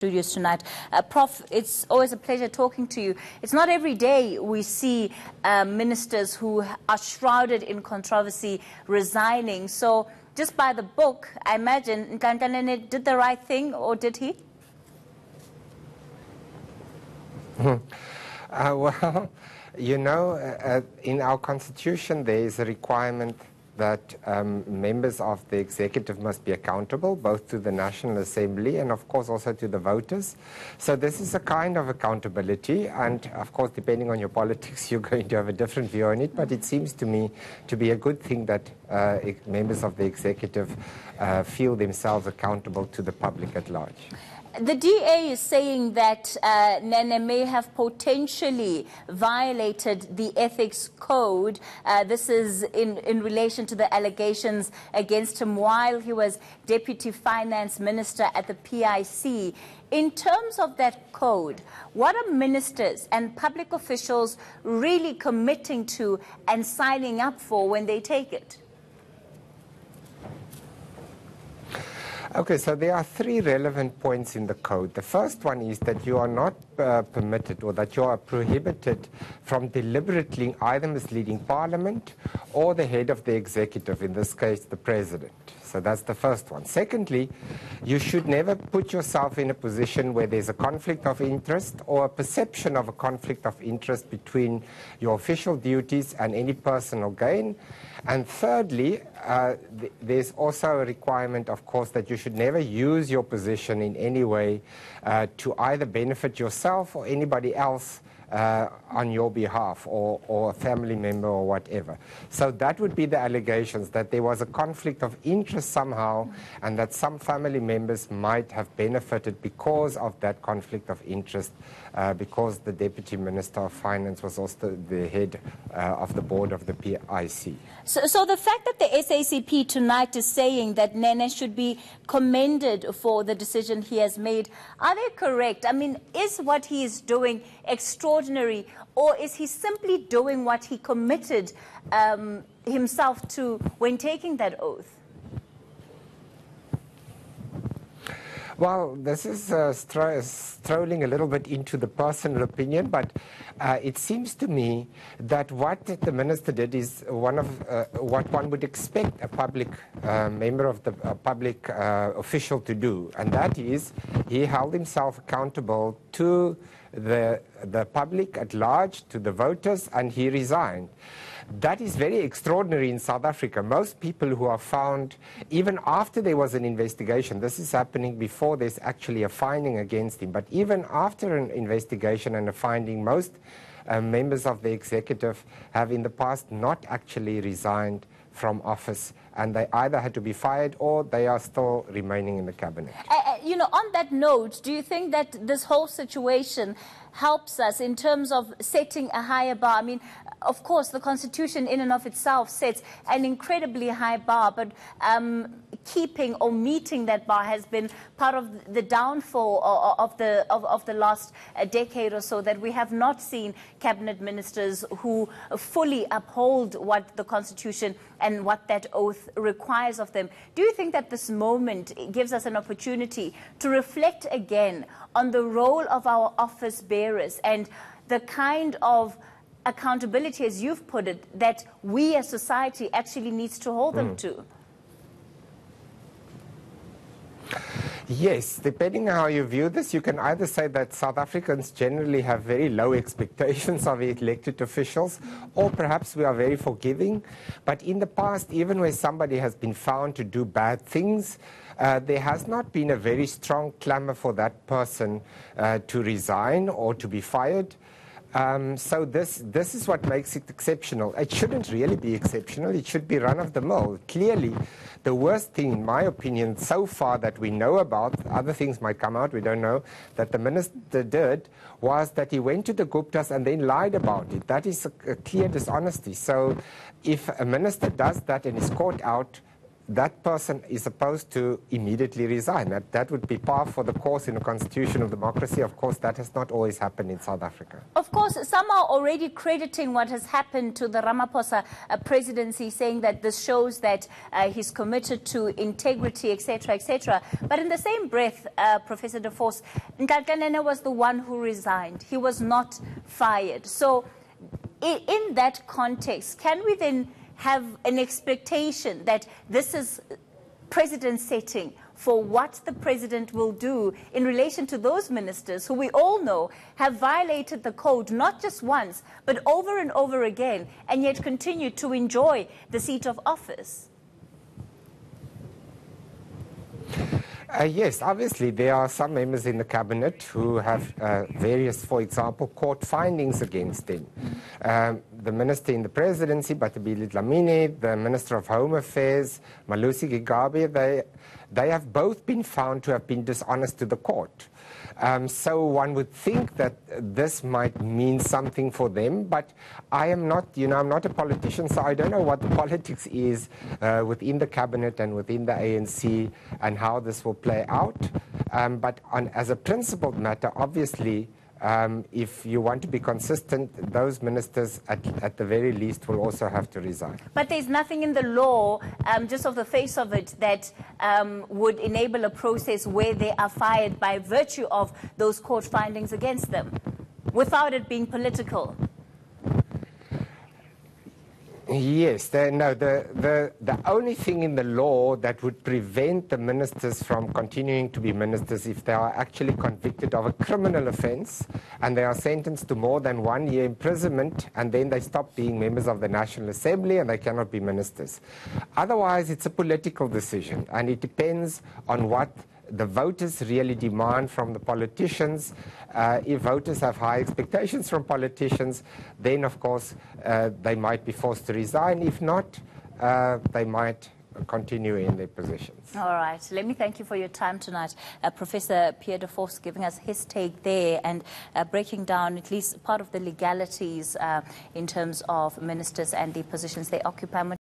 Studios tonight. Prof, it's always a pleasure talking to you. It's not every day we see ministers who are shrouded in controversy resigning. So just by the book, I imagine Nhlanhla Nene did the right thing, or did he? Well, you know, in our constitution there is a requirement that members of the executive must be accountable, both to the National Assembly and, of course, also to the voters. So this is a kind of accountability, and, of course, depending on your politics, you're going to have a different view on it, but it seems to me to be a good thing that members of the executive feel themselves accountable to the public at large. The DA is saying that Nene may have potentially violated the ethics code. This is in relation to the allegations against him while he was Deputy Finance Minister at the PIC. In terms of that code, what are ministers and public officials really committing to and signing up for when they take it? Okay, so there are three relevant points in the code. The first one is that you are not permitted, or that you are prohibited from deliberately either misleading Parliament or the head of the executive, in this case the President. So that's the first one. Secondly, you should never put yourself in a position where there's a conflict of interest or a perception of a conflict of interest between your official duties and any personal gain. And thirdly, there's also a requirement, of course, that you should never use your position in any way to either benefit yourself or anybody else on your behalf, or a family member or whatever. So that would be the allegations, that there was a conflict of interest somehow, and that some family members might have benefited because of that conflict of interest, because the Deputy Minister of Finance was also the head of the board of the PIC. So the fact that the SACP tonight is saying that Nene should be commended for the decision he has made, are they correct? I mean, is what he is doing extraordinary, or is he simply doing what he committed himself to when taking that oath? Well, this is strolling a little bit into the personal opinion, but it seems to me that what the minister did is one of what one would expect a public member of the public official to do, and that is he held himself accountable to the public at large, to the voters, and he resigned. That is very extraordinary in South Africa. Most people who are found, even after there was an investigation, this is happening before there's actually a finding against him, but even after an investigation and a finding, most members of the executive have in the past not actually resigned from office, and they either had to be fired or they are still remaining in the cabinet. You know, on that note, do you think that this whole situation helps us in terms of setting a higher bar? I mean, of course, the Constitution in and of itself sets an incredibly high bar, but keeping or meeting that bar has been part of the downfall of the last decade or so, that we have not seen cabinet ministers who fully uphold what the Constitution and what that oath requires of them. Do you think that this moment gives us an opportunity to reflect again on the role of our office bearers and the kind of accountability, as you've put it, that we as society actually needs to hold them to? Yes, depending on how you view this, you can either say that South Africans generally have very low expectations of elected officials, or perhaps we are very forgiving. But in the past, even when somebody has been found to do bad things, there has not been a very strong clamor for that person to resign or to be fired. So this is what makes it exceptional. It shouldn't really be exceptional. It should be run-of-the-mill. Clearly, the worst thing, in my opinion, so far that we know about, other things might come out, we don't know, that the minister did, was that he went to the Guptas and then lied about it. That is a clear dishonesty. So if a minister does that and is caught out, that person is supposed to immediately resign. That would be par for the course in a constitutional democracy. Of course, that has not always happened in South Africa. Of course, some are already crediting what has happened to the Ramaphosa presidency, saying that this shows that he's committed to integrity, etc., etc. But in the same breath, Professor de Vos, Nhlanhla Nene was the one who resigned. He was not fired. So in that context, can we then have an expectation that this is precedent setting for what the president will do in relation to those ministers who we all know have violated the code not just once, but over and over again, and yet continue to enjoy the seat of office? Yes, obviously there are some members in the cabinet who have various, for example, court findings against them. The minister in the presidency, Nhlanhla Nene, the Minister of Home Affairs, Malusi Gigaba, they have both been found to have been dishonest to the court. So one would think that this might mean something for them, but I am not, I'm not a politician, so I don't know what the politics is within the cabinet and within the ANC and how this will play out. But as a principled matter, obviously, if you want to be consistent, those ministers at the very least will also have to resign. But there's nothing in the law, just of the face of it, that would enable a process where they are fired by virtue of those court findings against them, without it being political. Yes, the only thing in the law that would prevent the ministers from continuing to be ministers if they are actually convicted of a criminal offence and they are sentenced to more than 1 year imprisonment, and then they stop being members of the National Assembly and they cannot be ministers. Otherwise, it's a political decision, and it depends on what the voters really demand from the politicians. If voters have high expectations from politicians, then of course they might be forced to resign. If not, they might continue in their positions. All right. Let me thank you for your time tonight. Professor Pierre de Vos giving us his take there and breaking down at least part of the legalities in terms of ministers and the positions they occupy.